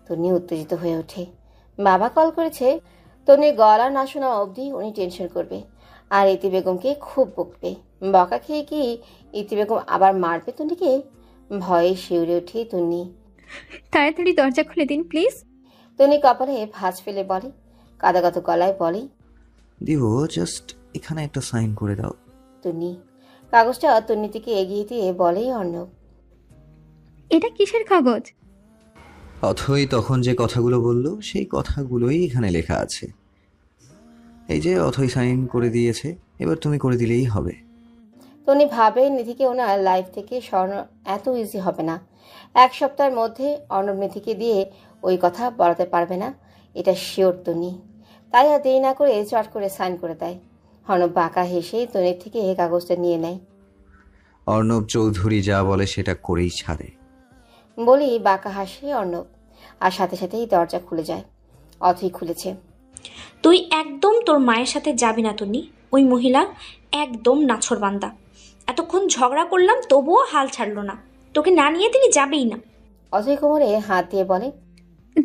তন্নি উত্তেজিত হয়ে ওঠে। বাবা কল করেছে। তন্নির গলা না শোনা অবধি উনি টেনশন করবে আর ইতি বেগমকে খুব বকবে। বকা খেয়ে কি ইতি বেগম আবার মারবে তন্নিকে? ভয়ে শিউরে ওঠে তন্নি। তাড়াতাড়ি দরজা খুলে দিন প্লিজ। তন্নি কপালে ভাঁজ ফেলে বলে, কাদাগত গলায় বলে, দিব, জাস্ট এখানে একটা সাইন করে দাও। তন্নি কাগজটা তন্নির দিকে এগিয়ে দিয়ে বলে অর্ণব, এটা কিসের কাগজ? অথই তখন যে কথাগুলো বলল সেই কথাগুলোই এখানে লেখা আছে। এই যে অথই সাইন করে দিয়েছে, এবার তুমি করে দিলেই হবে। তন্নি ভাবে নিধিকে ওনার লাইফ থেকে সরানো এত ইজি হবে না। এক সপ্তাহের মধ্যে অর্ণব নিধিকে দিয়ে ওই কথা বলাতে পারবে না, এটা শিওর তন্নি। তাই আর দেরি না করে চট করে সাইন করে দেয়। অর্ণব বাঁকা হেসে তন্নির থেকে কাগজটা নিয়ে নেয়। অর্ণব চৌধুরী যা বলে সেটা করেই ছাড়ে বলি বাঁকা হাসে অর্ণব, আর সাথে সাথেই দরজা খুলে যায়। অথই খুলেছে। তুই একদম তোর মায়ের সাথে যাবি না তন্নি। ওই মহিলা একদম নাছোড়বান্দা। এতক্ষণ ঝগড়া করলাম তবুও হাল ছাড়লো না। তোকে না নিয়ে তিনি যাবেই না। অথই কোমরে হাত দিয়ে বলে,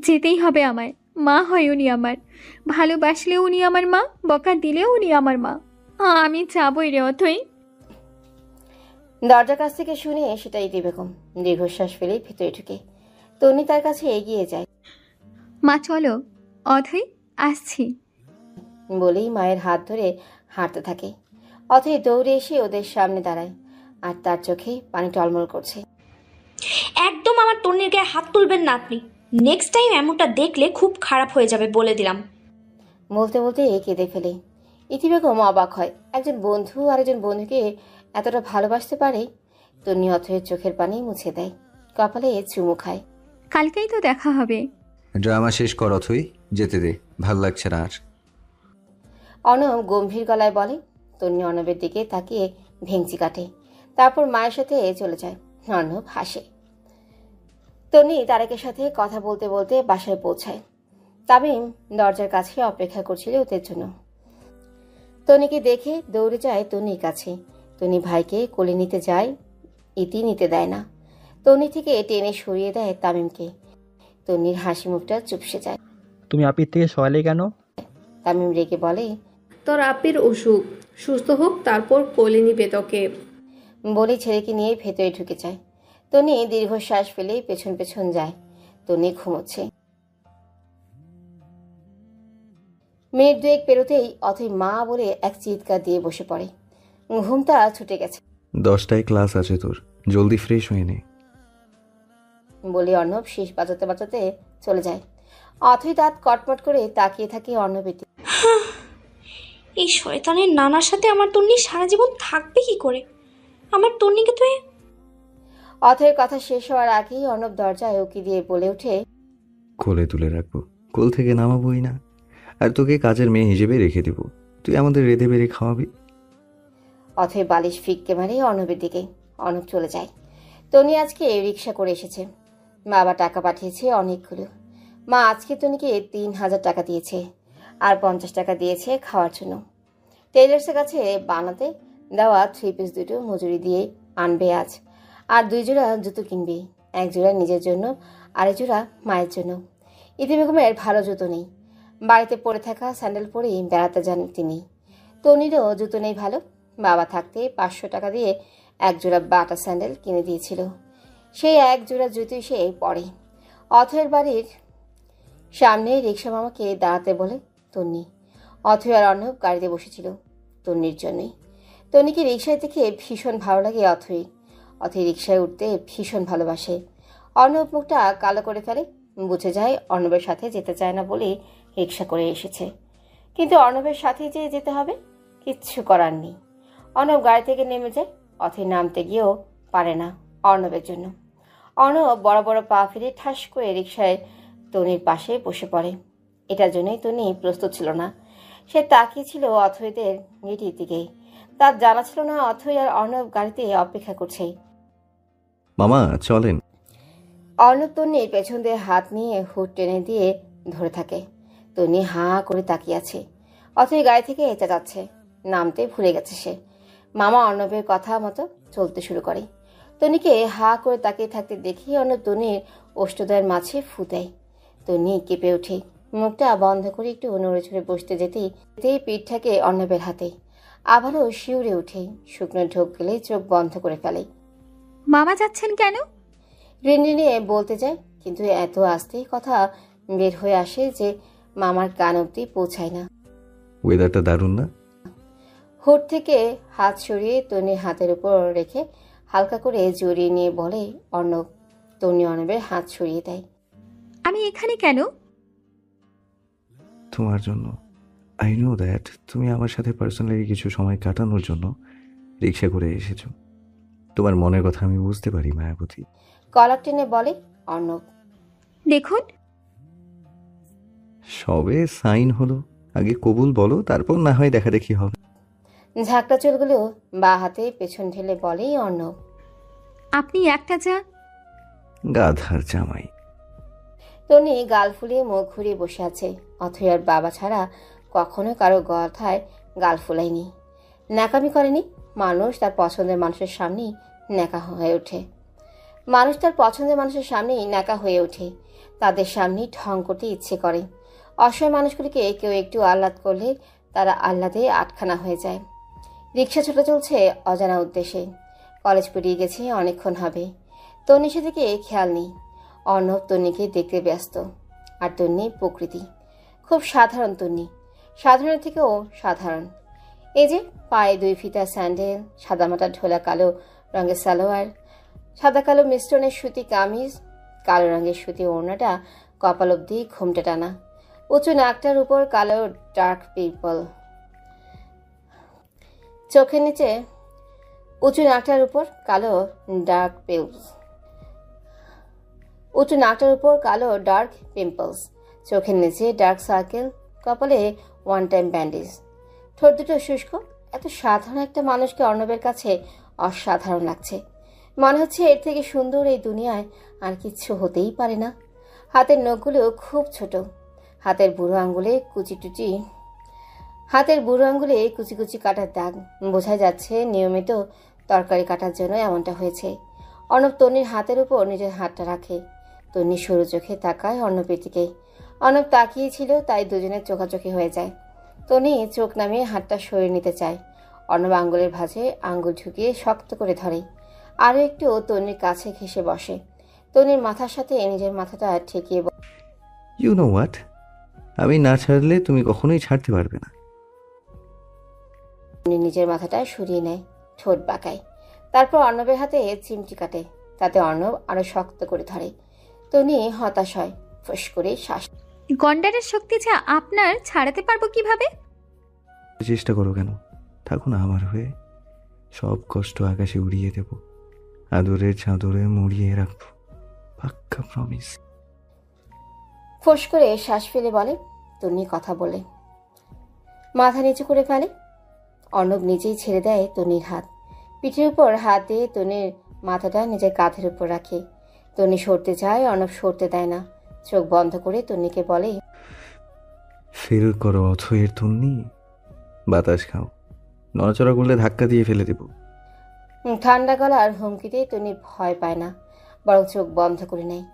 যেতেই হবে আমায়। মা হয় উনি আমার, ভালোবাসলেও উনি আমার মা, বকা দিলেও উনি আমার মা। আমি যাবই রে অথই। দরজার কাছ থেকে শুনে সেটা ইতি বেগম দীর্ঘশ্বাস ফেলে ভেতরে ঢুকে। তন্নি তার কাছে এগিয়ে যায়। মা চলো, অথই আসছি বলেই মায়ের হাত ধরে হাঁটতে থাকে। অথই দৌড়ে এসে ওদের সামনে দাঁড়ায়, আর তার চোখে পানি টলমল করছে। একদম আমার তন্নির গায়ে হাত তুলবেন না আপনি। নেক্সট টাইম এমনটা দেখলে খুব খারাপ হয়ে যাবে বলে দিলাম। বলতে বলতে কেঁদে ফেলে। ইতি বেগম অবাক হয়, একজন বন্ধু আরেকজন বন্ধুকে এতটা ভালোবাসতে পারে। তন্নি অথয়ের চোখের পানি মুছে দেয়, কপালে চুমু খায়। কালকেই তো দেখা হবে। ড্রামা শেষ কর অথই, যেতে দে, ভাল লাগছে না আর। অর্ণব গম্ভীর গলায় বলে। তন্নি অর্ণবের দিকে তাকিয়ে ভেঙচি কাটে, তারপর মায়ের সাথে চলে যায়। অর্ণব হাসে। তন্নি তারেকের সাথে কথা বলতে বলতে বাসায় পৌঁছায়। তামিম দরজার কাছে অপেক্ষা করছিল ওদের জন্য। তন্নিকে দেখে দৌড়ে যায় তন্নির কাছে। তন্নি ভাইকে কোলে নিতে যায়, ইতি নিতে দেয় না। তন্নি থেকে টেনে সরিয়ে দেয় তামিমকে। তন্নির হাসি মুখটা চুপসে যায়। তুমি আপির থেকে সরালে কেন? তামিম রেগে বলে, তোর আপির অসুখ সুস্থ হোক তারপর কোলে নিবে তোকে। বলে ছেলেকে নিয়ে ভেতরে ঢুকে যায়। তন্নি দীর্ঘশ্বাস ফেলে পেছন পেছন যায়। তন্নি ঘুমোচ্ছে। মিনিট দুয়েক পেরোতেই অথই মা বলে এক চিৎকার দিয়ে বসে পড়ে। ঘুমটা ছুটে গেছে 10টায় ক্লাস আছে তোর, জলদি ফ্রেশ হয়ে নে। বলে অর্ণব শেষ বাজাতে বাজাতে চলে যায়। অথই দাঁত কটমট করে তাকিয়ে থাকে অর্ণবের দিকে। এই শয়তানের নানার সাথে আমার তন্নি সারা জীবন থাকবে কি করে? আমার তন্নিকে তো অথয়ের কথা শেষ হওয়ার আগেই অর্ণব দরজায় উকি দিয়ে বলে ওঠে, কোলে তুলে রাখবো, কোল থেকে নামাবোই না, আর তোকে কাজের মেয়ে হিসেবে রেখে দিব। তুই আমাদের রেঁধে বেড়ে খাওয়াবি। অথয় বালিশ ফিক্কে মারে অর্ণবের দিকে। অর্ণব চলে যায়। তনি আজকে রিক্সা করে এসেছে। বাবা টাকা পাঠিয়েছে অনেকগুলো। মা আজকে তনিকে 3000 টাকা দিয়েছে, আর 50 টাকা দিয়েছে খাওয়ার জন্য। টেইলার্সের কাছে বানাতে দেওয়া 3 পিস দুটো মজুরি দিয়ে আনবে আজ। আর 2 জোড়া জুতো কিনবে, 1 জোড়া নিজের জন্য আর 1 জোড়া মায়ের জন্য। ইতি বেগমের ভালো জুতো নেই, বাড়িতে পরে থাকা স্যান্ডেল পরেই বেড়াতে যান তিনি। তনিরও জুতো নেই ভালো। বাবা থাকতে 500 টাকা দিয়ে 1 জোড়া বাটা স্যান্ডেল কিনে দিয়েছিল। সেই 1 জোড়া জুতোই সে পরে। অথয়ের বাড়ির সামনে রিক্সা মামাকে দাঁড়াতে বলে তন্নি। অথয় আর অর্ণব গাড়িতে বসেছিল তন্নির জন্যই। তন্নিকে রিক্সায় দেখে ভীষণ ভালো লাগে অথয়। অথয় রিক্সায় উঠতে ভীষণ ভালোবাসে। অর্ণব মুখটা কালো করে ফেলে, বুঝে যায় অর্ণবের সাথে যেতে চায় না বলে রিক্সা করে এসেছে। কিন্তু অর্ণবের সাথে যে যেতে হবে, কিচ্ছু করার নেই। অর্ণব গাড়ি থেকে নেমে যায়। অথয় নামতে গিয়েও পারে না অর্ণবের জন্য। অর্ণব বড় বড় পা ফিরে ঠাস করে রিক্সায় তনির পাশে বসে পড়ে। এটার জন্যই তনি প্রস্তুত ছিল না। সে তাকিয়েছিল অথয়দের গেটের দিকেই। তার জানা ছিল না অথয় আর অর্ণব গাড়িতে অপেক্ষা করছে। মামা চলেন। অর্ণব তন্নির পেছন দিয়ে হাত নিয়ে হুড টেনে দিয়ে ধরে থাকে। তন্নি হাঁ করে তাকিয়ে আছে। অথয় গাড়ি থেকে চেঁচাচ্ছে, নামতে ভুলে গেছে সে। মামা অর্ণবের কথা মতো চলতে শুরু করে। তনিকে হাঁ করে তাকিয়ে থাকতে দেখি অর্ণব তনির ওষ্ঠদ্বয়ের মাঝে ফু দেয়। তন্নি কেঁপে ওঠে। মুখটা বন্ধ করে একটু নড়ে চড়ে বসতে যেতেই পিঠ থাকে অর্ণবের হাতে। আবারও শিউরে উঠে শুকনো ঢোক গেলে চোখ বন্ধ করে ফেলে। মামা যাচ্ছেন কেন? রিনরিনে বলতে যায়, কিন্তু এত আস্তে কথা বের হয়ে আসে যে মামার কান অব্দি পৌঁছায় না। ওয়েদারটা দারুণ না? হুট থেকে হাত সরিয়ে তন্নির হাতের উপর রেখে হালকা করে জড়িয়ে নিয়ে বলে অর্ণব। তন্নি অর্ণবের হাত সরিয়ে দেয়। আমি এখানে কেন? তোমার জন্য। আই নো দ্যাট তুমি আমার সাথে পার্সোনালি কিছু সময় কাটানোর জন্য রিক্সা করে এসেছো। তোমার মনের কথা আমি বুঝতে পারি মায়াবতী। কলার টেনে বলে অর্ণব। দেখুন, সবে সাইন হলো, আগে কবুল বলো, তারপর না হয় দেখা দেখি হবে। ঝাঁকটা চুলগুলো বা হাতে পেছন ঢেলে বলেই অর্ণব। আপনি একটা যা। গাধার জামাই। তন্নি গাল ফুলিয়ে মুখ ঘুরিয়ে বসে আছে। অথয়ার বাবা ছাড়া কখনো কারো কথায় গাল ফুলায়নি, ন্যাকামি করেনি। মানুষ তার পছন্দের মানুষের সামনেই ন্যাকা হয়ে ওঠে। মানুষ তার পছন্দের মানুষের সামনেই ন্যাকা হয়ে ওঠে, তাদের সামনেই ঢং করতে ইচ্ছে করে। অসহায় মানুষগুলিকে কেউ একটু আহ্লাদ করলে তারা আহ্লাদে আটখানা হয়ে যায়। রিক্সা ছোটা চলছে অজানা উদ্দেশ্যে। কলেজ পেরিয়ে গেছে অনেকক্ষণ হবে। তন্নি সেদিকে খেয়াল নেই। অর্ণব তন্নিকে দেখতে ব্যস্ত। আর তন্নি প্রকৃতি, খুব সাধারণ তন্নি, সাধারণের থেকেও সাধারণ। এই যে পায়ে 2 ফিতা স্যান্ডেল, সাদামাটা ঢোলা কালো রঙের সালোয়ার, সাদা কালো মিশ্রণের সুতি কামিজ, কালো রঙের সুতি ওড়নাটা কপাল অব্দি ঘুমটে টানা, উঁচু নাকটার উপর কালো ডার্ক পিম্পল, চোখের নিচে উঁচু নাকটার উপর কালো ডার্ক পিম্পলস, উঁচু নাকটার উপর কালো ডার্ক পিম্পলস, চোখের নিচে ডার্ক সার্কেল, কপালে 1 টাইম ব্যান্ডেজ, ঠোঁট দুটো শুষ্ক। এত সাধারণ একটা মানুষকে অর্ণবের কাছে অসাধারণ লাগছে। মনে হচ্ছে এর থেকে সুন্দর এই দুনিয়ায় আর কিচ্ছু হতেই পারে না। হাতের নখগুলো খুব ছোট, হাতের বুড়ো আঙ্গুলে কুচি কুচি কাটার দাগ, বোঝা যাচ্ছে নিয়মিত তরকারি কাটার জন্য এমনটা হয়েছে। অর্ণব তন্নির হাতের উপর নিজের হাতটা রাখে। তন্নি সরু চোখে তাকায় অর্ণবের দিকে। অর্ণব তাকিয়েছিল, তাই দুজনের চোখাচোখি হয়ে যায়। তন্নি চোখ নামিয়ে হাতটা সরিয়ে নিতে চায়। অর্ণব আঙ্গুলের ভাঁজে আঙ্গুল ঢুকিয়ে শক্ত করে ধরে, আরও একটু তন্নির কাছে ঘেঁষে বসে। তন্নির মাথার সাথে নিজের মাথাটা ঠেকিয়ে ইউ নো হোয়াট, আমি না ছাড়লে তুমি কখনোই ছাড়তে পারবে না। তন্নি নিজের মাথাটা সরিয়ে নেয়, ঠোঁট বাঁকায়। তারপর অর্ণবের হাতে চিমটি কাটে, তাতে অর্ণব আরো শক্ত করে ধরে। তন্নি হতাশ হয়, ফস করে শ্বাস। গন্ডারের শক্তি যা আপনার, ছাড়াতে পারবো কিভাবে? চেষ্টা করো কেন, থাকো না আমার হয়ে। সব কষ্ট আকাশে উড়িয়ে দেব, আদরের চাদরে মুড়িয়ে রাখবো, পাক্কা প্রমিস। ফস করে শ্বাস ফেলে বলে। তন্নি কথা বলে মাথা নিচু করে ফেলে। অর্ণব নিজেই ছেড়ে দেয় তন্নির হাত। পিঠের উপর হাত দিয়ে তন্নির মাথাটা নিজের কাঁধের উপর রাখে। তন্নি সরতে চায়, অর্ণব সরতে দেয় না। চোখ বন্ধ করে তন্নিকে বলে, ফিল করো অথয়ের তন্নি, বাতাস খাও, নড়াচড়া করলে ধাক্কা দিয়ে ফেলে দেব। ঠান্ডা গলার হুমকিতে তন্নি ভয় পায় না, বরং চোখ বন্ধ করে নেয়।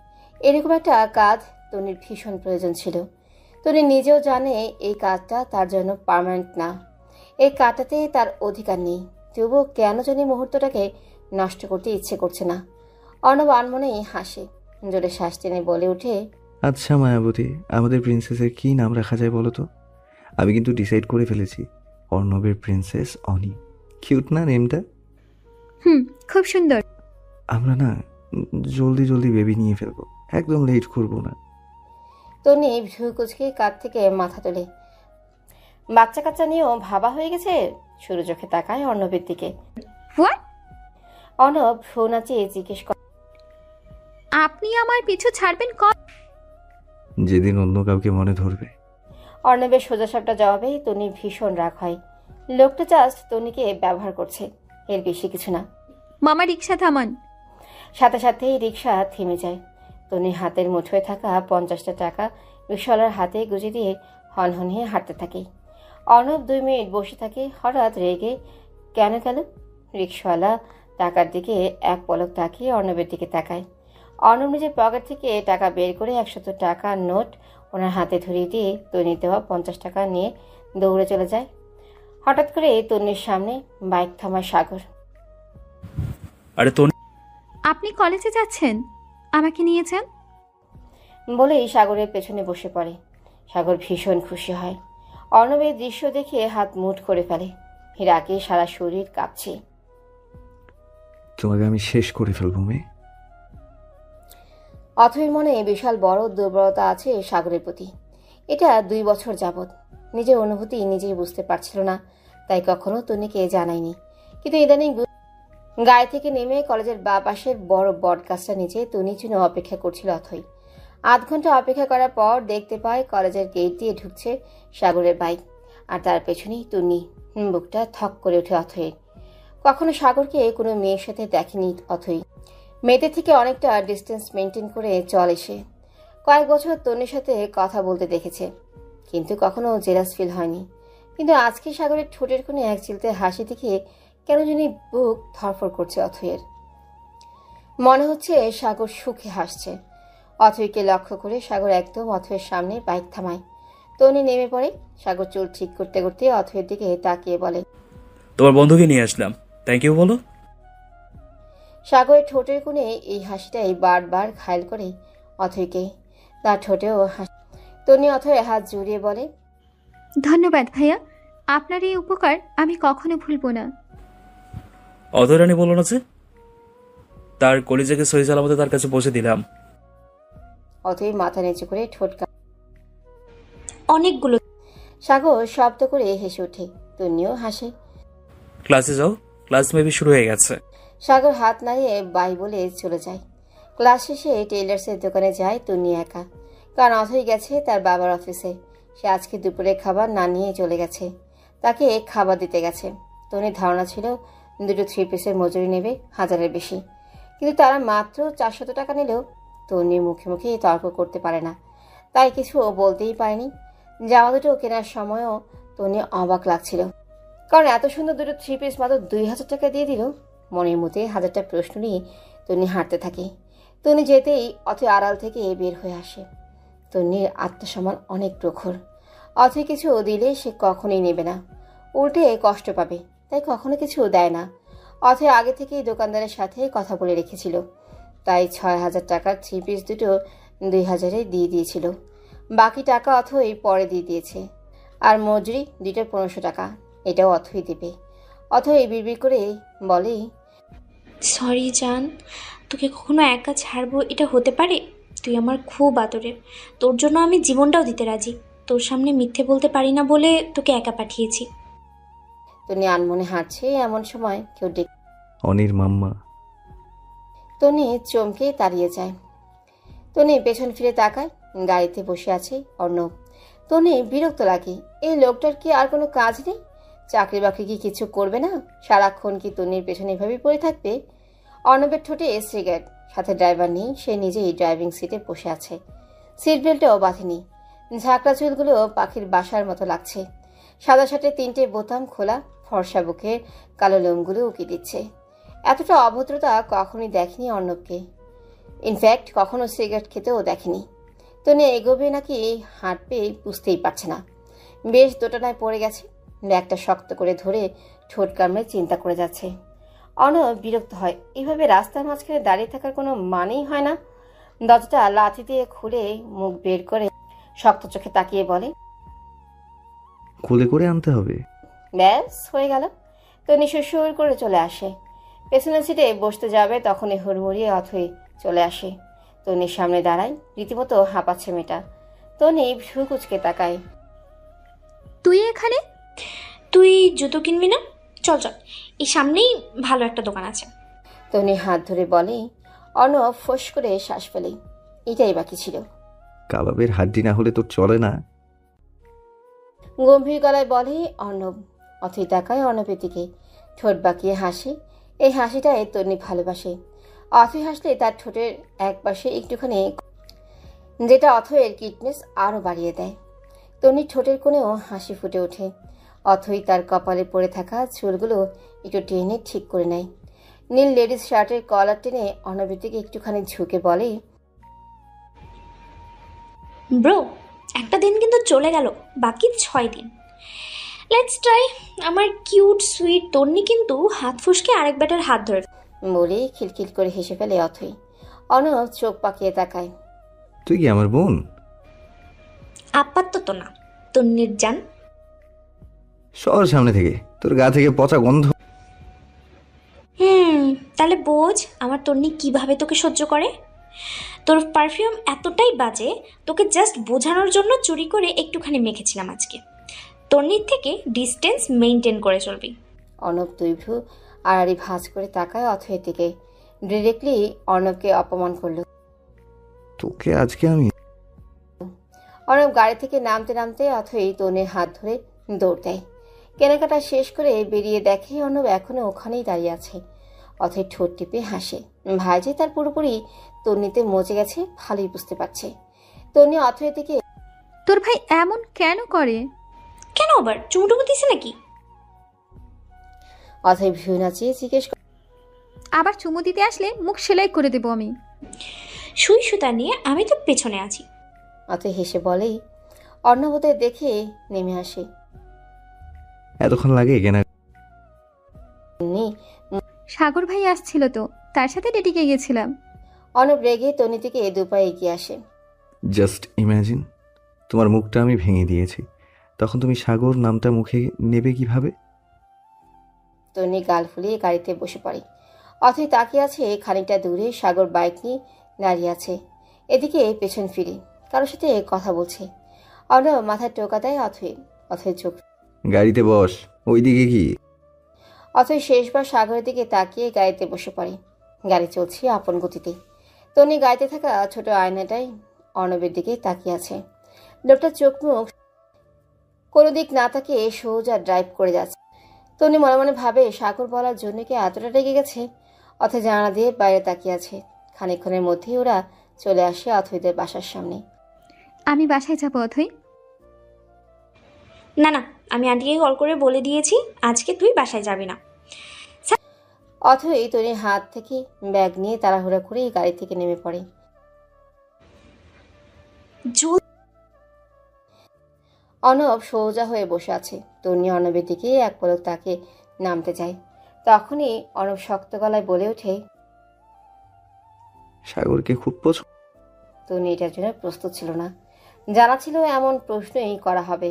এরকম একটা কাজ তন্নির ভীষণ প্রয়োজন ছিল। তন্নি নিজেও জানে এই কাজটা তার জন্য পার্মানেন্ট না, এই কাজটাতে তার অধিকার নেই। তবুও কেন জানি মুহূর্তটাকে নষ্ট করতে ইচ্ছে করছে না। অর্ণব আনমনেই হাসে, জোরে শ্বাস টেনে বলে ওঠে, আচ্ছা মায়াবতী, আমাদের প্রিন্সেসের কি নাম রাখা যায় বলো তো? আমি কিন্তু ডিসাইড করে ফেলেছি, অর্ণবের প্রিন্সেস অনি। কিউট না নেমটা? খুব সুন্দর। আমরা না জলদি জলদি বেবি নিয়ে ফেলবো, একদম লেট করবো না। তন্নি ভ্রু কুচকে কাঁধ থেকে মাথা তোলে। বাচ্চা কাচ্চা নিয়েও ভাবা হয়ে গেছে। সরু চোখে তাকায় অর্ণবের দিকে। হোয়াট? অর্ণব ভ্রু নাচিয়ে জিজ্ঞেস করে, আপনি আমার পিছু ছাড়বেন যেদিন অন্য কাউকে মনে ধরবে। অর্ণবের সোজাসাপটা জবাবে তন্নির ভীষণ রাগ হয়। লোকটা জাস্ট তন্নিকে ব্যবহার করছে, এর বেশি কিছু না। মামা রিক্সা থামান। সাথে সাথেই রিক্সা থেমে যায়। তন্নির হাতের মুঠোয় থাকা 50টা টাকা রিক্সাওয়ালার হাতে গুঁজে দিয়ে হনহনিয়ে হাঁটতে থাকে। অর্ণব 2 মিনিট বসে থাকে। হঠাৎ রেগে কেন গেল? রিক্সাওয়ালা টাকার দিকে এক পলক তাকিয়ে অর্ণবের দিকে তাকায়। অর্ণব নিজের পকেট থেকে টাকা বের করে 100 টাকার নোট ওনার হাতে ধরিয়ে দিয়ে তন্নির দেওয়া 50 টাকা নিয়ে দৌড়ে চলে যায়। হঠাৎ করে তন্নির সামনে বাইক থামায় সাগর। আরে তনি, আপনি কলেজে যাচ্ছেন? আমাকে নিয়ে যান। বলেই সাগরের পেছনে বসে পড়ে। সাগর ভীষণ খুশি হয়। অর্ণবের দৃশ্য দেখে হাত মুঠ করে ফেলে। রাগে সারা শরীর কাঁপছে। তোমাকে আমি শেষ করে ফেলবো মেয়ে। অথৈর মনে বিশাল বড় দুর্বলতা আছে সাগরের প্রতি। এটা 2 বছর যাবৎ নিজের অনুভূতি নিজেই বুঝতে পারছিল না, তাই কখনো তন্নিকে জানায়নি। কিন্তু ইদানিং গায়ে থেকে নেমে কলেজের বা পাশের বড় বট গাছটা নিচে তন্নির জন্য অপেক্ষা করছিল অথৈ। 8 ঘন্টা অপেক্ষা করার পর দেখতে পায় কলেজের গেট দিয়ে ঢুকছে সাগরের বাইক, আর তার পেছনেই তন্নি। বুকটা থক করে ওঠে অথৈয়ের। কখনো সাগরকে কোনো মেয়ের সাথে দেখেনি অথৈ। মেয়েদের থেকে অনেকটা ডিস্টেন্স মেনটেন করে চলে সে। কয়েক বছর তন্নির সাথে কথা বলতে দেখেছে, কিন্তু কখনো জেলাস ফিল হয়নি। কিন্তু আজকে সাগরের ঠোঁটের কোণে এক চিলতে হাসি দেখে কেন জানি বুক ধরফর করছে অথৈয়ের। মনে হচ্ছে সাগর সুখে হাসছে। অথৈকে লক্ষ্য করে সাগর একদম অথৈয়ের সামনে বাইক থামায়। তন্নি নেমে পড়ে। সাগর চুল ঠিক করতে করতে অথৈয়ের দিকে তাকিয়ে বলে, তোমার বন্ধুকে নিয়ে আসলাম, থ্যাংক ইউ বলো। সাগরের ঠোঁটের কোণে এই হাসিটাই বারবার ঘায়ল করে অথৈকে। তার ঠোঁটেও হাসি। তন্নি অথৈয়ের হাত জড়িয়ে বলে, ধন্যবাদ ভাইয়া, আপনার এই উপকার আমি কখনো ভুলবো না। অধরানি বলো না যে তার কলিজাকে সহি সালামতে তার কাছে পৌঁছে দিলাম। অথৈ মাথা নিচু করে ঠোঁট অনেকগুলো। সাগর শব্দ করে হেসে ওঠে। তন্নিও হাসে। ক্লাসে যাও, ক্লাস মেবি শুরু হয়ে গেছে। সাগর হাত নাড়িয়ে বাই বলে চলে যায়। ক্লাস শেষে টেইলার্সের দোকানে যায় তন্নি একা, কারণ অথৈ গেছে তার বাবার অফিসে। সে আজকে দুপুরে খাবার না নিয়ে চলে গেছে, তাকে খাবার দিতে গেছে। তন্নির ধারণা ছিল 2 3 পিসের মজুরি নেবে 1000-এর বেশি, কিন্তু তারা মাত্র 400 টাকা নিলেও তন্নির মুখে মুখে তর্ক করতে পারে না, তাই কিছু বলতেই পারেনি। জামা দুটো কেনার সময়ও তন্নি অবাক লাগছিল, কারণ এত সুন্দর 2 3 পিস মাত্র 2000 টাকা দিয়ে দিল। মনের মধ্যে 1000টা প্রশ্ন নিয়ে তন্নি হাঁটতে থাকে। তন্নি যেতেই অথৈ আড়াল থেকে বের হয়ে আসে। তন্নির আত্মসম্মান অনেক প্রখর। অথৈ কিছু দিলে সে কখনোই নেবে না, উল্টে কষ্ট পাবে, তাই কখনো কিছু দেয় না। অথৈ আগে থেকেই দোকানদারের সাথে কথা বলে রেখেছিল, তাই 6000 টাকার 3 পিস দুটো 2000-এ দিয়ে দিয়েছিল। বাকি টাকা অথৈ পরে দিয়ে দিয়েছে। আর মজুরি 2টার 1500 টাকা, এটাও অথৈ দেবে। অথৈ বিড়বিড় করে বলে, সরি জান, তোকে কখনো একা ছাড়বো এটা হতে পারে? তুই আমার খুব আদরের, তোর জন্য আমি জীবনটাও দিতে রাজি। তোর সামনে মিথ্যে বলতে পারি না বলে তোকে একা পাঠিয়েছি। তন্নি আনমনে হাঁটছে। এমন সময় কেউ ডেকে। অনির মাম্মা। তন্নি চমকে দাঁড়িয়ে যায়। তন্নি পেছন ফিরে তাকায়। গাড়িতে বসে আছে অর্ণব। তন্নি বিরক্ত লাগে, এই লোকটার কি আর কোনো কাজ নেই? চাকরি বাকরি কি কিছু করবে না? সারাক্ষণ কি তন্নির পেছনে এভাবেই পড়ে থাকবে? অর্ণবের ঠোঁটে সিগারেট, সাথে ড্রাইভার নেই, সে নিজেই ড্রাইভিং সিটে বসে আছে। সিট বেল্টও বাঁধেনি। ঝাঁকড়া চুলগুলো পাখির বাসার মতো লাগছে। সাদা শার্টে 3টে বোতাম খোলা, ফর্সা বুকের কালো লোমগুলো উকি দিচ্ছে। এতটা অভদ্রতা কখনোই দেখেনি অর্ণবকে। ইনফ্যাক্ট কখনো সিগারেট খেতেও দেখেনি। তন্নি এগোবে নাকি হাঁটবে বুঝতেই পারছে না। বেশ দোটানায় পড়ে গেছে। ব্যাগটা শক্ত করে ধরে ঠোঁট কামড়ে চিন্তা করে যাচ্ছে। অর্ণব বিরক্ত হয়। এইভাবে রাস্তার মাঝখানে দাঁড়িয়ে থাকার কোনো মানেই হয় না। দরজাটা লাথি দিয়ে খুলে মুখ বের করে শক্ত চোখে তাকিয়ে বলে, কোলে করে আনতে হবে। ব্যাস হয়ে গেল। তন্নি সুর করে চলে আসে। পেছনের সিটে বসতে যাবে তখনই হুড়মুড়িয়ে অথৈ চলে আসে। তন্নির সামনে দাঁড়ায়। রীতিমতো হাঁপাচ্ছে মেয়েটা। তন্নি ভ্রু কুচকে তাকায়। তুই এখানে? তুই জুতো কিনবি না? চল চল, এই সামনেই ভালো একটা দোকান আছে। তন্নি হাত ধরে বলে। অর্ণব ফোঁস করে শ্বাস ফেলে। এটাই বাকি ছিল। কাবাবের হাড্ডি না হলে তোর চলে না। গম্ভীর গলায় বলে অর্ণব। অথৈ তাকায় অর্ণবের দিকে, ঠোঁট বাঁকিয়ে হাসে। এই হাসিটাই তন্নি ভালোবাসে। অথৈ হাসলে তার ঠোঁটের একপাশে একটুখানি, যেটা অথৈয়ের কিটনেস আরও বাড়িয়ে দেয়। তন্নির ঠোঁটের কোণেও হাসি ফুটে ওঠে। অথৈ তার কপালে পড়ে থাকা চুলগুলো একটু টেনে ঠিক করে নেয়। নীল লেডিস শার্টের কলার টেনে অর্ণবের দিকে একটুখানি ঝুঁকে বলে, ব্রো, একটা দিন কিন্তু চলে গেল, বাকি 6 দিন। Let's try. আমার কিউট সুইট তন্নি কিন্তু হাত ফুসকে আরেক ব্যাটার হাত ধরে বলে খিলখিল করে হেসে ফেলে অথই। অর্ণব চোখ পাকিয়ে তাকায়। তুই কি আমার বোন? আপাতত না, তন্নির জান। সর সামনে থেকে, তোর গা থেকে পচা গন্ধ। তাহলে বোঝ আমার তন্নি কিভাবে তোকে সহ্য করে। তোর পারফিউম এতটাই বাজে, তোকে জাস্ট বোঝানোর জন্য চুরি করে একটুখানি মেখেছিলাম আজকে। তন্নির থেকে ডিস্টেন্স মেনটেন করে চলবি। অর্ণব দুই ভ্রু আড়াড়ি ভাঁজ করে তাকায় অথয়ের দিকে। ডিরেক্টলি অর্ণবকে অপমান করলো। তোকে আজকে আমি। অর্ণব গাড়ি থেকে নামতে নামতে অথই তন্নির হাত ধরে দৌড় দেয়। কেনাকাটা শেষ করে বেরিয়ে দেখে অর্ণব এখনো ওখানেই দাঁড়িয়ে আছে। অথই ঠোঁট টিপে হাসে। ভাই যে তার পুরোপুরি তন্নিতে মজে গেছে ভালোই বুঝতে পারছে। তন্নি অথয়ের দিকে, তোর ভাই এমন কেন করে? কেন আবার চুমুটুমু দিছে নাকি? অথই ভ্রু নাচিয়ে জিজ্ঞেস করে, আবার চুমু দিতে আসলে মুখ সেলাই করে দেবো আমি। সুই সুতা নিয়ে আমি তো পেছনে আছি। অথই হেসে বলেই অর্ণব ওদের দেখে নেমে আসে। এতক্ষণ লাগে কেনা? তন্নি সাগর ভাই আসছিল তো, তার সাথে ডেটিকে গেছিলাম। অর্ণব রেগে তন্নির দিকে দুপায়ে এগিয়ে আসে। জাস্ট ইমাজিন, তোমার মুখটা আমি ভেঙে দিয়েছি, তখন তুমি সাগর নামটা মুখে নেবে কিভাবে? তন্নি গাল ফুলিয়ে গাড়িতে বসে পড়ে। অথই তাকিয়ে আছে খানিকটা দূরে। সাগর বাইক নিয়ে দাঁড়িয়ে আছে, এদিকে পেছন ফিরে কারোর সাথে কথা বলছে। অর্ণব মাথায় টোকা দেয় অথই। অথই চোখ, গাড়িতে বস। ওইদিকে কি? অথই শেষবার সাগরের দিকে তাকিয়ে গাড়িতে বসে পড়ে। গাড়ি চলছে আপন গতিতে। তন্নি গাড়িতে থাকা ছোট আয়নাটায় অর্ণবের দিকে তাকিয়ে আছে। লোকটার চোখ মুখ কোনো দিক না তাকিয়ে সোজা ড্রাইভ করে যাচ্ছে। তন্নি মনে মনে ভাবে সাগর বলার জন্য কি এতটা রেগে গেছে। অথই জানালা দিয়ে বাইরে তাকিয়ে আছে। খানিকক্ষণের মধ্যেই ওরা চলে আসে অথইদের বাসার সামনে। আমি বাসায় যাবো অথই। না না, আমি আন্টিকে কল করে বলে দিয়েছি আজকে তুই বাসায় যাবি না। অথই তন্নির হাত থেকে ব্যাগ নিয়ে তাড়াহুড়া করে গাড়ি থেকে নেমে পড়ে। অর্ণব সোজা হয়ে বসে আছে। তন্নি অর্ণবের দিকে এক পলক তাকে নামতে যায়। তখনই অর্ণব শক্ত গলায় বলে ওঠে, সাগরকে খুব পছন্দ। তন্নি এটার জন্য প্রস্তুত ছিল না। জানা ছিল এমন প্রশ্নই করা হবে,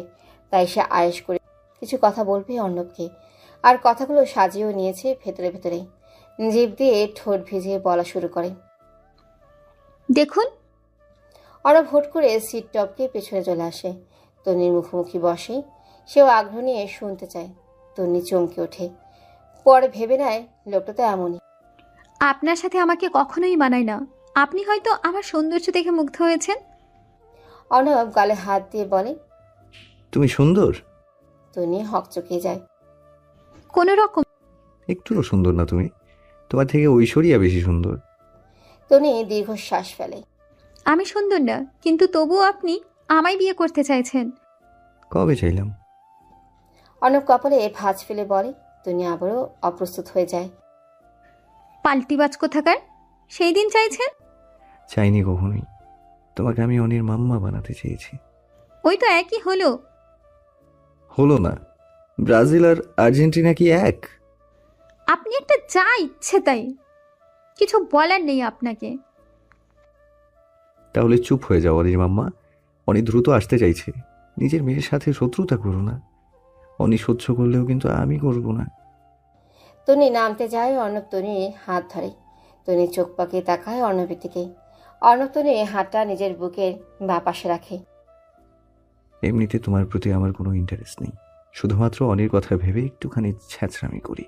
তাই সে আয়েশ করে কিছু কথা বলবে অর্ণবকে। আর কথাগুলো সাজিয়েও নিয়েছে ভেতরে ভেতরে। জিভ দিয়ে ঠোঁট ভিজিয়ে বলা শুরু করে। দেখুন। অর্ণব হুট করে সিট টপকে পেছনে চলে আসে। তন্নির মুখোমুখি বসে। সেও আগ্রহ নিয়ে শুনতে চায়। তন্নি চমকে ওঠে। পরে ভেবে নেয় লোকটা তো এমনই। আপনার সাথে আমাকে কখনোই মানায় না। আপনি হয়তো আমার সৌন্দর্য দেখে মুগ্ধ হয়েছেন। অর্ণব গালে হাত দিয়ে বলে। তুমি সুন্দর। তন্নি হকচকিয়ে যায়। কোনো রকম। একটুও সুন্দর না তুমি, তোমার থেকে ঐশ্বরিয়া বেশি সুন্দর। তন্নি দীর্ঘশ্বাস ফেলে। আমি সুন্দর না, কিন্তু তবুও আপনি আমায় বিয়ে করতে চাইছেন। কবে চাইলাম? অর্ণব কপালে ভাঁজ ফেলে বলে। তন্নি আবারও অপ্রস্তুত হয়ে যায়। পাল্টিবাজ কোথাকার, সেই দিন চাইছেন। চাইনি কখনোই, তোমাকে আমি অনির মাম্মা বানাতে চেয়েছি। ওই তো একই হলো। হলো না? ব্রাজিল আর আর্জেন্টিনা কি এক? আপনি একটা যা ইচ্ছে তাই, কিছু বলার নেই আপনাকে। তাহলে চুপ হয়ে যাও অনির মাম্মা। অনি দ্রুত আসতে চাইছে, নিজের মেয়ের সাথে শত্রুতা করো না। অনি সহ্য করলেও কিন্তু আমি করব না। তন্নি নামতে যায়। অর্ণব তন্নির হাত ধরে। তন্নি চোখ পাকিয়ে তাকায় অর্ণবের দিকে। অর্ণব তন্নির হাতটা নিজের বুকের বাঁ পাশে রাখে। এমনিতে তোমার প্রতি আমার কোনো ইন্টারেস্ট নেই, শুধুমাত্র অনির কথা ভেবে একটুখানি ছ্যাঁচড়ামি করি।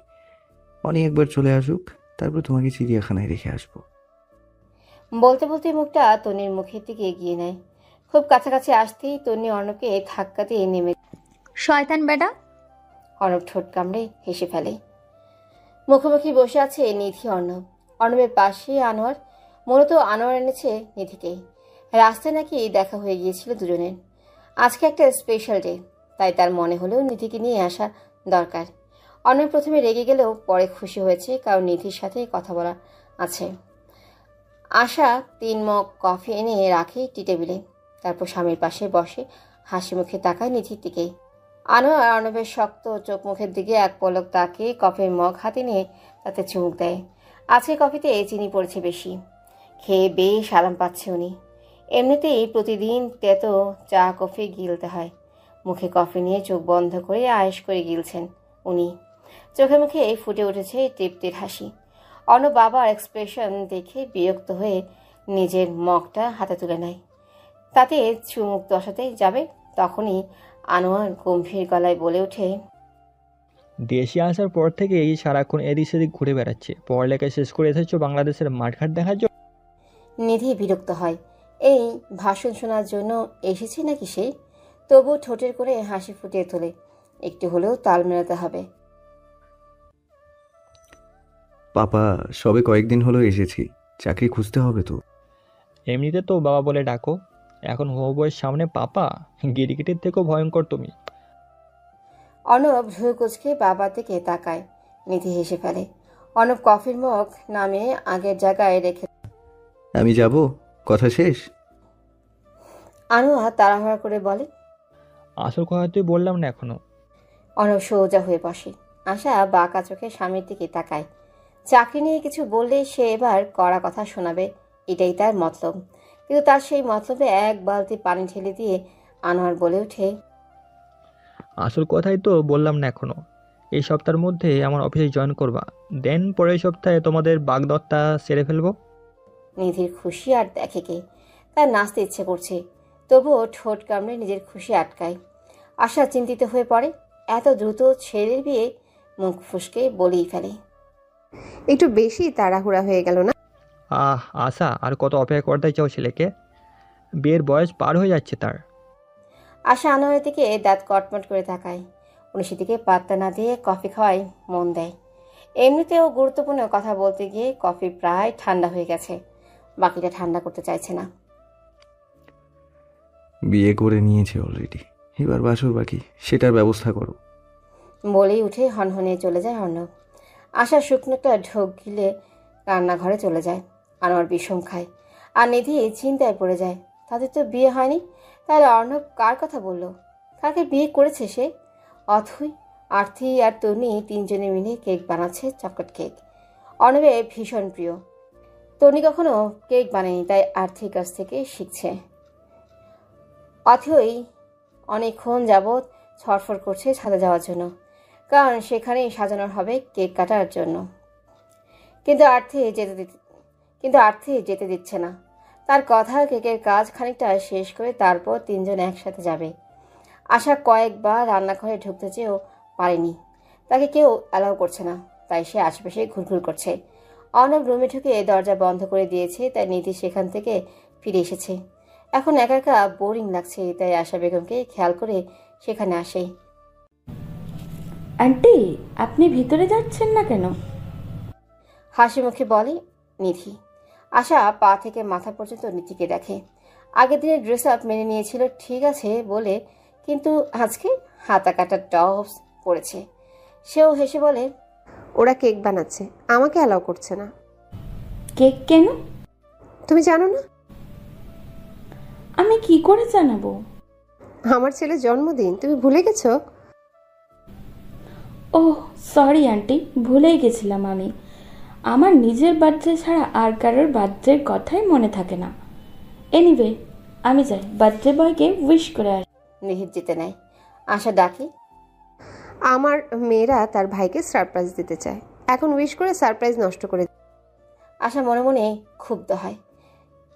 অনি একবার চলে আসুক, তারপর তোমাকে চিড়িয়াখানায় রেখে আসবো। বলতে বলতে মুখটা তন্নির মুখের দিকে এগিয়ে নেয়। খুব কাছাকাছি আসতেই তন্নি অর্ণবকে ধাক্কা দিয়ে নেমে। শয়তান বেটা। অর্ণব ঠোঁট কামড়ে হেসে ফেলে। মুখোমুখি বসে আছে নিধি অর্ণব। অর্ণবের পাশে আনোয়ার। মূলত আনোয়ার এনেছে নিধিকে। রাস্তায় নাকি দেখা হয়ে গিয়েছিল দুজনের। আজকে একটা স্পেশাল ডে, তাই তার মনে হলেও নিধিকে নিয়ে আসা দরকার। অর্ণব প্রথমে রেগে গেলেও পরে খুশি হয়েছে, কারণ নিধির সাথে কথা বলা আছে। আশা 3 মগ কফি এনে রাখে টি টেবিলে, তারপর স্বামীর পাশে বসে হাসি মুখে তাকায় নিধির দিকে। আনোয়ার অর্ণবের শক্ত চোখ মুখের দিকে এক পলক তাকিয়ে কফির মগ হাতে নিয়ে তাতে চুমুক দেয়। আজকে কফিতে চিনি পড়েছে বেশি, খেয়ে বেশ আরাম পাচ্ছে উনি। এমনিতেই প্রতিদিন তেতো চা কফি গিলতে হয়। মুখে কফি নিয়ে চোখ বন্ধ করে আয়েশ করে গিলছেন উনি। চোখে মুখে ফুটে উঠেছে তৃপ্তির হাসি। অর্ণব বাবার এক্সপ্রেশন দেখে বিরক্ত হয়ে নিজের মগটা হাতে তুলে নেয়। তাতে চুমুক বসাতে যাবে, তখনই আনোয়ার গম্ভীর গলায় বলে ওঠে, দেশে আসার পর থেকে এই সারাক্ষণ এদিক সেদিক ঘুরে বেড়াচ্ছে। পড়ালেখা শেষ করে এসেছো বাংলাদেশের মাঠঘাট দেখার জন্য? নিধি বিরক্ত হয়। এই ভাষণ শোনার জন্য এসেছে নাকি সে? তবু ঠোঁটের করে হাসি ফুটিয়ে তোলে। একটু হলেও তাল মেলাতে হবে। পাপা, সবে কয়েকদিন হলো এসেছি, চাকরি খুঁজতে হবে তো। এমনিতে তো বাবা বলে ডাকো, এখন হবু বউয়ের সামনে পাপা? গিরিগিটির থেকেও ভয়ঙ্কর তুমি। অর্ণব ভ্রু কুচকে বাবার দিকে তাকায়। নিধি হেসে ফেলে। অর্ণব কফির মগ নামিয়ে আগের জায়গায় রেখে। আমি যাব, কথা শেষ। আনোয়ার তাড়াহুড়া করে বলে। আসল কথা তুই বললাম না এখনো। অর্ণব সোজা হয়ে বসে। আশা বাঁকা চোখে স্বামীর দিকে তাকায়। চাকরি নিয়ে কিছু বললে সে এবার কড়া কথা শোনাবে, এটাই তার মতলব। কিন্তু তার সেই মতলবে এক বালতি পানি ঢেলে দিয়ে আনোয়ার বলে ওঠে, আসল কথাই তো বললাম না এখনো। এই সপ্তাহের মধ্যে আমার অফিসে জয়েন করবা, দেন পরের সপ্তাহে তোমাদের বাগদত্তা সেরে ফেলবো। নিধির খুশি আর দেখে কে, তার নাচতে ইচ্ছে করছে, তবুও ঠোঁট কামড়ে নিজের খুশি আটকায়। আশা চিন্তিত হয়ে পড়ে। এত দ্রুত ছেলের বিয়ে? মুখ ফুসকে বলেই ফেলে, একটু বেশি তাড়াহুড়া হয়ে গেল না? আশা, আর কত অপেক্ষা করতে চাও ছেলেকে? বিয়ের বয়স পার হয়ে যাচ্ছে তার। আশা আনোয়ারের দিকে দাঁত কটমট করে তাকায়। উনি সেদিকে পাত্তা না দিয়ে কফি খাওয়ায় মন দেয়। এমনিতেও গুরুত্বপূর্ণ কথা বলতে গিয়ে কফি প্রায় ঠান্ডা হয়ে গেছে, বাকিটা ঠান্ডা করতে চাইছে না। বিয়ে করে নিয়েছে অলরেডি, এবার বাসর বাকি, সেটার ব্যবস্থা করো। বলেই উঠে হনহনিয়ে চলে যায় অর্ণব। আশা শুকনোটা ঢোক গিলে রান্নাঘরে চলে যায়। আনোয়ার বিষম খায় আর নিধি চিন্তায় পড়ে যায়। তাদের তো বিয়ে হয়নি, তাহলে অর্ণব কার কথা বলল? কাকে বিয়ে করেছে সে? অথই, আর্থি আর তনি 3 জনে মিলে কেক বানাচ্ছে, চকলেট কেক। অর্ণবের ভীষণ প্রিয়। তনি কখনো কেক বানায়নি, তাই আর্থির কাছ থেকে শিখছে। অথই অনেকক্ষণ যাবৎ ছটফট করছে ছাদে যাওয়ার জন্য, কারণ সেখানেই সাজানোর হবে কেক কাটার জন্য। কিন্তু আর্থি যেতে দিচ্ছে না। তার কথা, কেকের কাজ খানিকটা শেষ করে তারপর 3 জন একসাথে যাবে। আশা কয়েকবার রান্নাঘরে ঢুকতে চেয়েও পারেনি, তাকে কেউ অ্যালাউ করছে না, তাই সে আশেপাশে ঘুরঘুর করছে। অর্ণব রুমে ঢুকে দরজা বন্ধ করে দিয়েছে, তাই নিধি সেখান থেকে ফিরে এসেছে। এখন একা একা বোরিং লাগছে, তাই আশা বেগমকে খেয়াল করে সেখানে আসে। আন্টি, আপনি ভিতরে যাচ্ছেন না কেন? হাসি মুখে বলে নিধি। আশা পা থেকে মাথা পর্যন্ত নিধিকে দেখে। আগের দিনের ড্রেস আপ মেনে নিয়েছিল ঠিক আছে বলে, কিন্তু আজকে হাতা কাটা টপস পরেছে। সেও হেসে বলে, ওরা কেক বানাচ্ছে, আমাকে অ্যালাউ করছে না। কেক কেন? তুমি জানো না? আমি কি করে জানাবো? আমার ছেলের জন্মদিন, তুমি ভুলে গেছো? ওহ সরি আন্টি, ভুলেই গেছিলাম আমি। আমার নিজের বার্থডে ছাড়া আর কারোর বার্থডের কথাই মনে থাকে না। এনিওয়ে, আমি যাই বার্থডে বয়কে উইশ করে আসি। নিহিত জিতে নেয়। আশা ডাকে, আমার মেয়েরা তার ভাইকে সারপ্রাইজ দিতে চায়, এখন উইশ করে সারপ্রাইজ নষ্ট করে। আশা মনে মনে ক্ষুব্ধ হয়।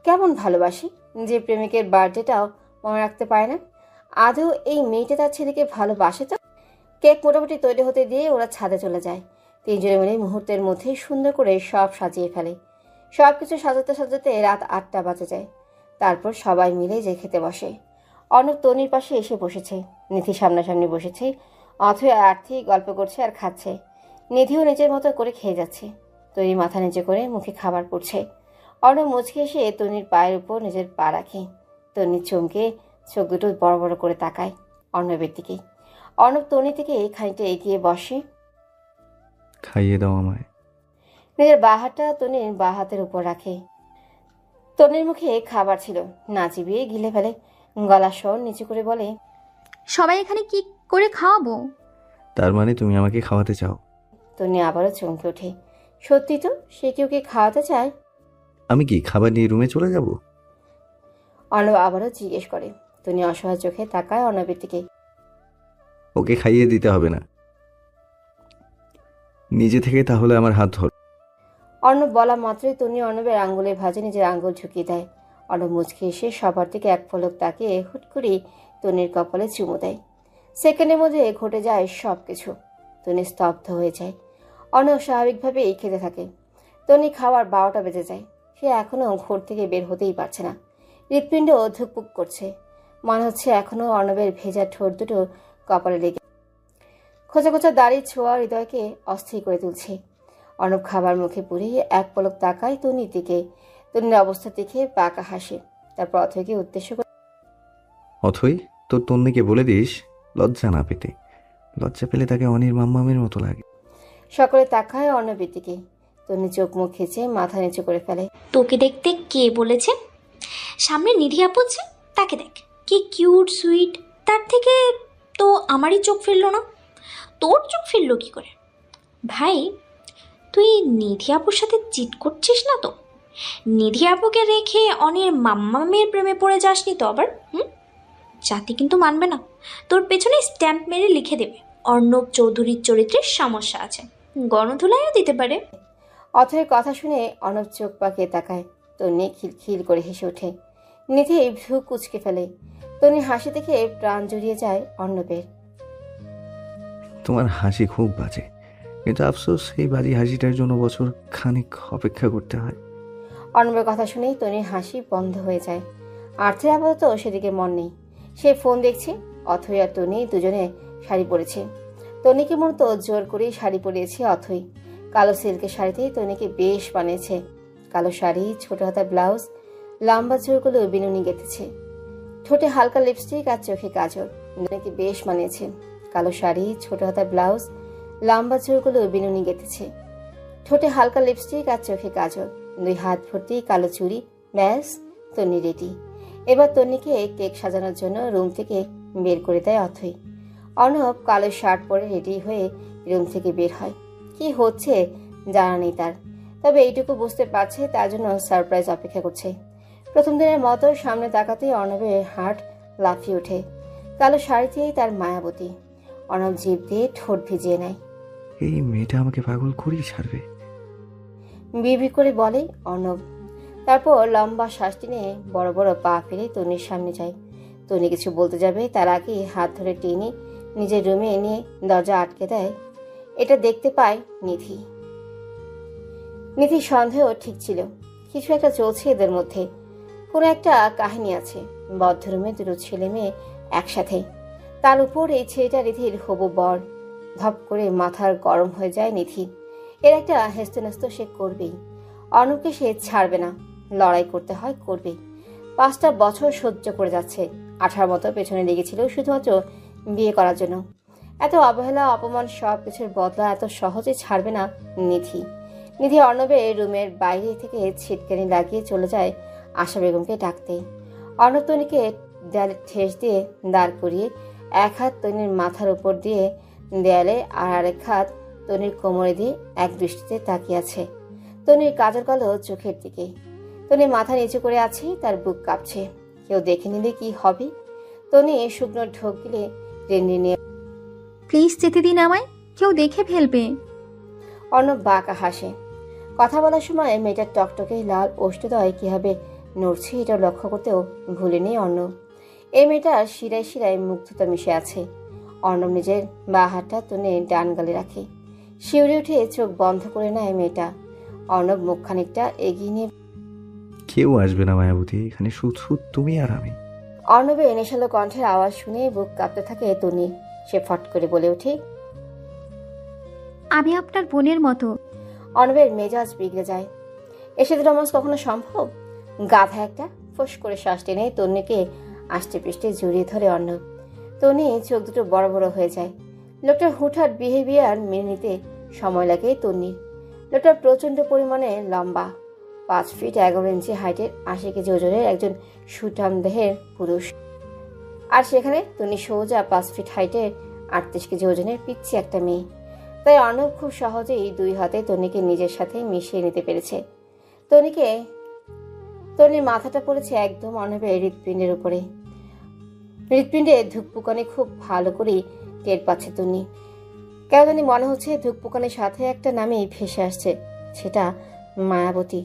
কেমন ভালোবাসি যে প্রেমিকের বার্থডেটাও মনে রাখতে পারে না। আদৌ এই মেয়েটা তার ছেলেকে ভালোবাসে তো? কেক মোটামুটি তৈরি হতে দিয়ে ওরা ছাদে চলে যায়। 3 জনে মিলে মুহূর্তের মধ্যে সুন্দর করে সব সাজিয়ে ফেলে। সব কিছু সাজাতে সাজাতে রাত 8টা বাজে যায়। তারপর সবাই মিলে যে খেতে বসে। অর্ণব তনির পাশে এসে বসেছে, নিধি সামনাসামনি বসেছে। অথয় আর্থি গল্প করছে আর খাচ্ছে। নিধিও নিজের মতো করে খেয়ে যাচ্ছে। তনি মাথা নিচে করে মুখে খাবার পড়ছে। অর্ণব মুচকে এসে তনির পায়ের উপর নিজের পা রাখে। তনি চমকে চোখ দুটো বড় বড় করে তাকায় অর্ণবের দিকে। অর্ণব তনি থেকে খানিকটা এগিয়ে বসে। খাইয়ে দাও আমায়। নিজের বাঁ হাতটা তনির বাঁ হাতের উপর রাখে। তনির মুখে খাবার ছিল, না চিবিয়ে গিলে ফেলে। গলা স্বর নিচু করে বলে, সবাই এখানে কি করে খাওয়াবো? তার মানে তুমি আমাকে খাওয়াতে চাও? তনি আবারও চমকে ওঠে। সত্যি তো, সে কি ওকে খাওয়াতে চায়? আমি কি খাবার নিয়ে রুমে চলে যাব? অর্ণব আবারও জিজ্ঞেস করে। তনি অসহায় চোখে তাকায় অর্ণবের দিকে। ওকে খাইয়ে দিতে হবে না, নিজে থেকে তাহলে আমার হাত ধর। অর্ণব বলা মাত্রই তনি অর্ণবের আঙ্গুলের ভাঁজে নিজের আঙ্গুল ঝুঁকিয়ে দেয়। অর্ণব মুচকে এসে সবার দিকে এক পলক তাকিয়ে হুট করে তনির কপালে চুমু দেয়। সেকেন্ডের মধ্যে ঘটে যায় সব কিছু। তনি স্তব্ধ হয়ে যায়। অর্ণব স্বাভাবিকভাবেই খেতে থাকে। তনি খাওয়ার 12টা বেজে যায়। সে এখনও ঘর থেকে বের হতেই পারছে না। হৃৎপিণ্ড ধুকপুক করছে। মনে হচ্ছে এখনও অর্ণবের ভেজা ঠোঁট দুটো কপালে লেগে খোঁচা খোঁচা দাড়ির ছোঁয়া হৃদয়কে অস্থির করে তুলছে। অর্ণব খাবার মুখে পুরিয়ে এক পলক তাকায় তনির দিকে। তনির অবস্থা দেখে বাঁকা হাসে। তারপর অথৈকে উদ্দেশ্য করে, অথই, তোর তন্নিকে বলে দিস লজ্জা না পেতে। লজ্জা পেলে তাকে অনির মাম্মামের মতো লাগে। সকলে তাকায় অর্ণবের দিকে। তনি চোখ মুখ খিচে মাথা নিচু করে ফেলে। তোকে দেখতে কে বলেছে? সামনে নিধি আপু আছে, তাকে দেখ, কি কিউট সুইট। তার থেকে তো আমারই চোখ ফিরল না। তোর চোখ ফিরল কি করে? ভাই, তুই নিধি আপুর সাথে চিট করছিস না তো? নিধি আপুকে রেখে অনির মাম্মামের প্রেমে পড়ে যাসনি তো আবার? জাতি কিন্তু মানবে না। তোর পেছনে স্ট্যাম্প মেরে লিখে দেবে অর্ণব চৌধুরীর চরিত্রের সমস্যা আছে। গণধুলাইও দিতে পারে। অথৈর কথা শুনে অর্ণব চোখ পাকিয়ে তাকায়। তনি খিলখিল করে হেসে ওঠে। নিধি ভ্রু কুচকে ফেলে। তনির হাসি দেখে প্রাণ জড়িয়ে যায় অর্ণবের। তোমার হাসি খুব বাজে, কিন্তু আফসোস এই বাজে হাসিটার জন্য বছর খানিক অপেক্ষা করতে হয়। অর্ণবের কথা শুনেই তনির হাসি বন্ধ হয়ে যায়। আর্থের আপাতত সেদিকে মন নেই। সে ফোন দেখছে। অথৈ আর তনি দুজনে শাড়ি পরেছে। তনিকে মূলত জোর করেই শাড়ি পরিয়েছে অথৈ। কালো সিল্কের শাড়িতেই তনিকে বেশ বানিয়েছে। কালো শাড়ি, ছোট হাতা ব্লাউজ, লম্বা চুলগুলো বিনুনি গেঁথেছে। ঠোঁটে হালকা লিপস্টিক আর চোখে কাজল। তনিকে বেশ মানিয়েছে। কালো শাড়ি, ছোট হাতা ব্লাউজ, লম্বা চুলগুলো বিনুনি গেঁথেছে। ঠোঁটে হালকা লিপস্টিক আর চোখে কাজল, 2 হাত ভর্তি কালো চুড়ি। ব্যাস, তনি রেডি। এবার তনিকে কেক সাজানোর জন্য রুম থেকে বের করে দেয় অথৈ। অর্ণব কালো শার্ট পরে রেডি হয়ে রুম থেকে বের হয়। কি হচ্ছে জানা নেই তার, তবে এইটুকু বুঝতে পারছে তার জন্য সারপ্রাইজ অপেক্ষা করছে। প্রথম দিনের মতো সামনে তাকাতেই অর্ণবের হার্ট লাফিয়ে ওঠে। কালো শাড়িতেই তার মায়াবতী। অর্ণব জিভ দিয়ে ঠোঁট ভিজিয়ে নেয়। এই মেয়েটা আমাকে পাগল করেই ছাড়বে, বিড়বিড় করে বলে অর্ণব। তারপর লম্বা শ্বাস টেনে বড় বড় পা ফেলে তনির সামনে যায়। তনি কিছু বলতে যাবে তার আগে হাত ধরে টেনে নিজের রুমে এনে দরজা আটকে দেয়। এটা দেখতে পায় নিধি। নিধির সন্দেহ ঠিক ছিল, কিছু একটা চলছে এদের মধ্যে। কোনো একটা কাহিনী আছে। বদ্ধ রুমে দুটো ছেলে মেয়ে একসাথে, তার উপর এই ছেলেটা নিধির হবু বর। ধপ করে মাথার গরম হয়ে যায় নিধি। এর একটা হেস্তনেস্ত সে করবেই। অর্ণবকে সে ছাড়বে না। লড়াই করতে হয়, করবেই। 5টা বছর সহ্য করে যাচ্ছে। 18 মতো পেছনে লেগেছিল শুধুমাত্র বিয়ে করার জন্য। এত অবহেলা, অপমান সব কিছুর বদলা এত সহজে ছাড়বে না নিধি। নিধি অর্ণবের রুমের বাইরে থেকে ছিটকানি লাগিয়ে চলে যায় আশা বেগমকে ডাকতে। অর্ণব তনিকে দেয়ালে ঠেস দিয়ে দাঁড় করিয়ে এক হাত তনির মাথার উপর দিয়ে দেয়ালে আর আরেক হাত তনির কোমরে দিয়ে এক দৃষ্টিতে তাকিয়ে আছে তনির কাজল কালো চোখের দিকে। তনি মাথা নিচু করে আছে, তার বুক কাঁপছে। কেউ দেখে নিলে কি হবে? তনি শুকনো ঢোক গিলে টেনে নিয়ে, প্লিজ যেতে দিন আমায়, কেউ দেখে ফেলবে। অর্ণব বাঁকা হাসে। কথা বলার সময় মেয়েটার টকটকে লাল ওষ্ঠদয় কিভাবে নড়ছে এটা লক্ষ্য করতেও ভুলেনি অর্ণব। এই মেয়েটার শিরায় শিরায় মুগ্ধতা মিশে আছে। অর্ণব নিজের বা হাতটা তনির ডান গালে রাখে। শিউরে উঠে চোখ বন্ধ করে নেয় মেয়েটা। অর্ণব মুখ খানিকটা এগিয়ে নিয়ে, কেউ আসবে না মায়াবতী, এখানে শুধু তুমি আর আমি। অর্ণবের নেশালো কণ্ঠের আওয়াজ শুনে বুক কাঁপতে থাকে তনির। সে ফট করে বলে ওঠে, আমি আপনার বোনের মতো। অর্ণবের মেজাজ বিগড়ে যায়। এর সাথে রোমান্স কখনো সম্ভব? গাধা একটা। ফোঁস করে শ্বাস টেনে তন্নিকে আষ্টে পৃষ্ঠে জড়িয়ে ধরে অর্ণব। তনি চোখ দুটো বড় বড় হয়ে যায়। লোকটার হুটহাট বিহেভিয়ার মেনে নিতে সময় লাগে তন্নির। লোকটা প্রচণ্ড পরিমাণে লম্বা, 5 ফিট 11 ইঞ্চি হাইটের, 80 কেজি ওজনের একজন সুঠাম দেহের পুরুষ। আর সেখানে তন্নি সোজা 5 ফিট হাইটের 38 কেজি ওজনের পিচ্ছি একটা মেয়ে। তাই অর্ণব খুব সহজেই 2 হাতে তন্নিকে নিজের সাথে মিশিয়ে নিতে পেরেছে। তন্নির মাথাটা পড়েছে একদম অর্ণবের হৃৎপিণ্ডের উপরে। হৃৎপিণ্ডে ধুকপুকানি খুব ভালো করেই টের পাচ্ছে তন্নি। কেন জানি মনে হচ্ছে ধুকপুকানির সাথে একটা নামই ভেসে আসছে, সেটা মায়াবতী।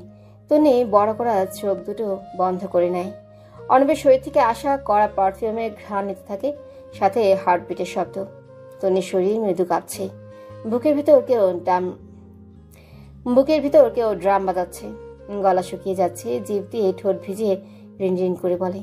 তন্নি বড় করা চোখ দুটো বন্ধ করে নেয়। অর্ণবের শরীর থেকে আসা কড়া পারফিউমের ঘ্রাণ নিতে থাকে, সাথে হার্টবিটের শব্দ। তন্নির শরীর মৃদু কাঁপছে। বুকের ভিতর কেউ ড্রাম বাজাচ্ছে। গলা শুকিয়ে যাচ্ছে, জিভ দিয়ে ঠোঁট ভিজিয়ে রিনরিন করে বলে,